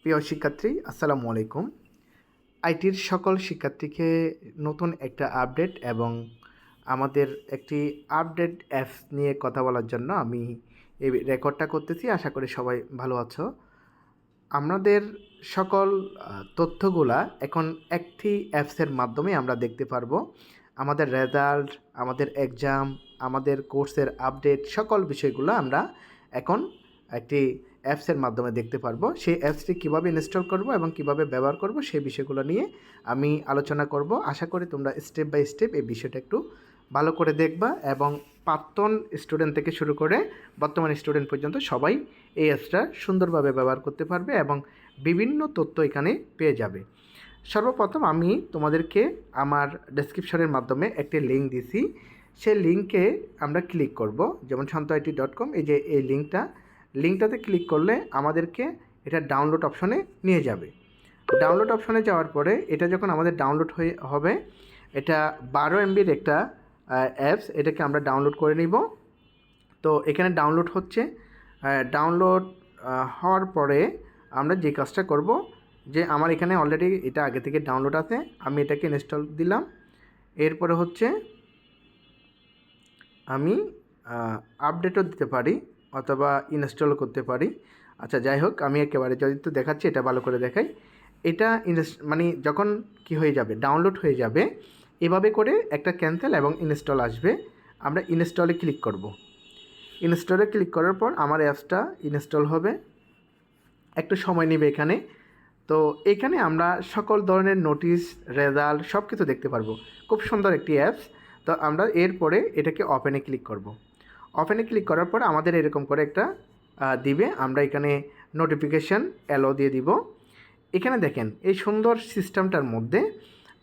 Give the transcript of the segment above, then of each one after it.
প্রিয় শিক্ষার্থী, আসসালামু আলাইকুম। আইটির সকল শিক্ষার্থীকে নতুন একটা আপডেট এবং আমাদের একটি আপডেট অ্যাপস নিয়ে কথা বলার জন্য আমি এই রেকর্ডটা করতেছি। আশা করি সবাই ভালো আছো। আমাদের সকল তথ্যগুলা এখন একটি অ্যাপসের মাধ্যমে আমরা দেখতে পারবো। আমাদের রেজাল্ট, আমাদের এক্সাম, আমাদের কোর্সের আপডেট সকল বিষয়গুলো আমরা এখন একটি অ্যাপসের মাধ্যমে দেখতে পারবো। সেই অ্যাপসটি কীভাবে ইনস্টল করব এবং কিভাবে ব্যবহার করব সেই বিষয়গুলো নিয়ে আমি আলোচনা করব। আশা করি তোমরা স্টেপ বাই স্টেপ এই বিষয়টা একটু ভালো করে দেখবা এবং প্রাক্তন স্টুডেন্ট থেকে শুরু করে বর্তমান স্টুডেন্ট পর্যন্ত সবাই এই অ্যাপসটা সুন্দরভাবে ব্যবহার করতে পারবে এবং বিভিন্ন তথ্য এখানে পেয়ে যাবে। সর্বপ্রথম আমি তোমাদেরকে আমার ডেসক্রিপশনের মাধ্যমে একটি লিঙ্ক দিছি। সেই লিঙ্কে আমরা ক্লিক করব, যেমন shantoit.com। এই যে এই লিঙ্কটাতে ক্লিক করলে আমাদেরকে এটা ডাউনলোড অপশনে নিয়ে যাবে। ডাউনলোড অপশনে যাওয়ার পরে এটা যখন আমাদের ডাউনলোড হবে, এটা 12 MBর একটা অ্যাপস, এটাকে আমরা ডাউনলোড করে নিব। তো এখানে ডাউনলোড হচ্ছে। ডাউনলোড হওয়ার পরে আমরা যে কাজটা করব, যে আমার এখানে অলরেডি এটা আগে থেকে ডাউনলোড আছে, আমি এটাকে ইনস্টল দিলাম। এরপরে হচ্ছে আমি আপডেটও দিতে পারি অথবা ইনস্টল করতে পারি। আচ্ছা, যাই হোক, আমি একেবারে যদি তো দেখাচ্ছি, এটা ভালো করে দেখাই। এটা মানে যখন কি হয়ে যাবে, ডাউনলোড হয়ে যাবে, এভাবে করে একটা ক্যান্সেল এবং ইনস্টল আসবে। আমরা ইনস্টলে ক্লিক করব। ইনস্টলে ক্লিক করার পর আমার অ্যাপসটা ইনস্টল হবে, একটু সময় নেবে এখানে। তো এখানে আমরা সকল ধরনের নোটিশ, রেজাল্ট সব কিছু দেখতে পারবো। খুব সুন্দর একটি অ্যাপস। তো আমরা এরপরে এটাকে ওপেনে ক্লিক করব। ওপেনে ক্লিক করার পর আমাদের এরকম করে একটা দিবে। আমরা এখানে নোটিফিকেশান অ্যালো দিয়ে দিব। এখানে দেখেন এই সুন্দর সিস্টেমটার মধ্যে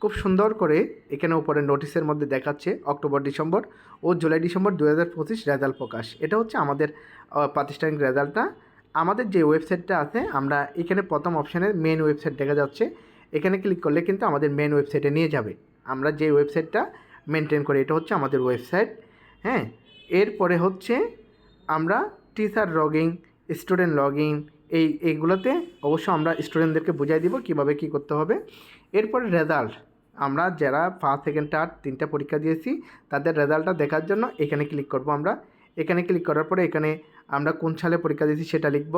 খুব সুন্দর করে এখানে উপরে নোটিশের মধ্যে দেখাচ্ছে অক্টোবর, ডিসেম্বর ও জুলাই ডিসেম্বর 2025 রেজাল্ট প্রকাশ। এটা হচ্ছে আমাদের প্রাতিষ্ঠানিক রেজাল্টটা। আমাদের যে ওয়েবসাইটটা আছে, আমরা এখানে প্রথম অপশানে মেন ওয়েবসাইট দেখা যাচ্ছে, এখানে ক্লিক করলে কিন্তু আমাদের মেন ওয়েবসাইটে নিয়ে যাবে। আমরা যে ওয়েবসাইটটা মেনটেন করি, এটা হচ্ছে আমাদের ওয়েবসাইট। হ্যাঁ, এরপরে হচ্ছে আমরা টিচার লগইন, স্টুডেন্ট লগইন, এইগুলোতে অবশ্য আমরা স্টুডেন্টদেরকে বুঝাই দিব কীভাবে কী করতে হবে। এরপরে রেজাল্ট, আমরা যারা ফার্স্ট, সেকেন্ড, থার্ড 3টা পরীক্ষা দিয়েছি তাদের রেজাল্টটা দেখার জন্য এখানে ক্লিক করব। আমরা এখানে ক্লিক করার পরে এখানে আমরা কোন সালে পরীক্ষা দিয়েছি সেটা লিখব,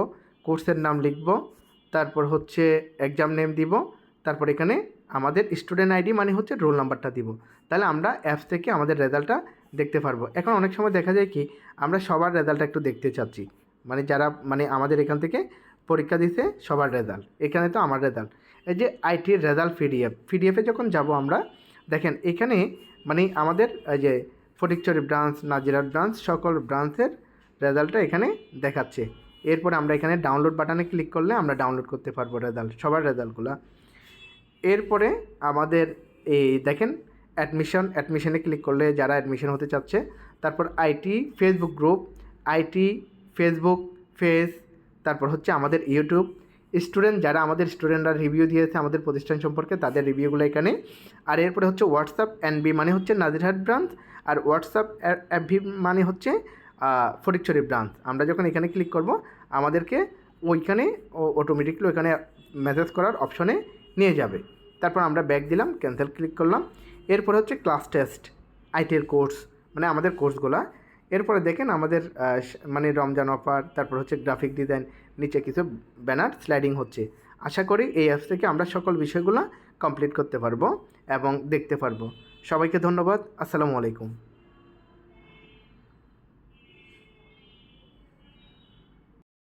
কোর্সের নাম লিখব, তারপর হচ্ছে এক্সাম নেম দিব, তারপর এখানে আমাদের স্টুডেন্ট আইডি মানে হচ্ছে রোল নাম্বারটা দিব। তাহলে আমরা অ্যাপস থেকে আমাদের রেজাল্টটা দেখতে পারবো। এখন অনেক সময় দেখা যায় কি, আমরা সবার রেজাল্টটা একটু দেখতে চাচ্ছি, মানে যারা আমাদের এখান থেকে পরীক্ষা দিছে সবার রেজাল্ট। এখানে তো আমার রেজাল্ট, এই যে আইটির রেজাল্ট পিডিএফে যখন যাব আমরা, দেখেন এখানে আমাদের এই যে ফটিকছড়ি ব্রাঞ্চ, নাজিরহাট ব্রাঞ্চ, সকল ব্রাঞ্চের রেজাল্টটা এখানে দেখাচ্ছে। এরপরে আমরা এখানে ডাউনলোড বাটনে ক্লিক করলে আমরা ডাউনলোড করতে পারবো রেজাল্ট, সবার রেজাল্টগুলো। এরপরে আমাদের এই দেখেন অ্যাডমিশনে ক্লিক করলে যারা অ্যাডমিশন হতে চাচ্ছে, তারপর IT Facebook group, IT Facebook page, তারপর হচ্ছে আমাদের ইউটিউব, স্টুডেন্ট যারা আমাদের স্টুডেন্টরা রিভিউ দিয়েছে আমাদের প্রতিষ্ঠান সম্পর্কে তাদের রিভিউগুলো এখানে। আর এরপরে হচ্ছে হোয়াটসঅ্যাপ এনবি মানে হচ্ছে নাজিরহাট ব্রাঞ্চ, আর হোয়াটসঅ্যাপ এফভি মানে হচ্ছে ফটিকছড়ি ব্রাঞ্চ। আমরা যখন এখানে ক্লিক করব আমাদেরকে ওইখানে অটোমেটিকলি ওইখানে মেসেজ করার অপশনে নিয়ে যাবে। তারপর আমরা ব্যাক দিলাম, ক্যান্সেল ক্লিক করলাম। এরপরে হচ্ছে ক্লাস টেস্ট, আইটির কোর্স আমাদের কোর্সগুলা। এরপরে দেখেন আমাদের রমজান অফার, তারপর হচ্ছে গ্রাফিক ডিজাইন, নিচে কিছু ব্যানার স্লাইডিং হচ্ছে। আশা করি এই অ্যাপস থেকে আমরা সকল বিষয়গুলো কমপ্লিট করতে পারবো এবং দেখতে পারবো। সবাইকে ধন্যবাদ। আসসালামু আলাইকুম।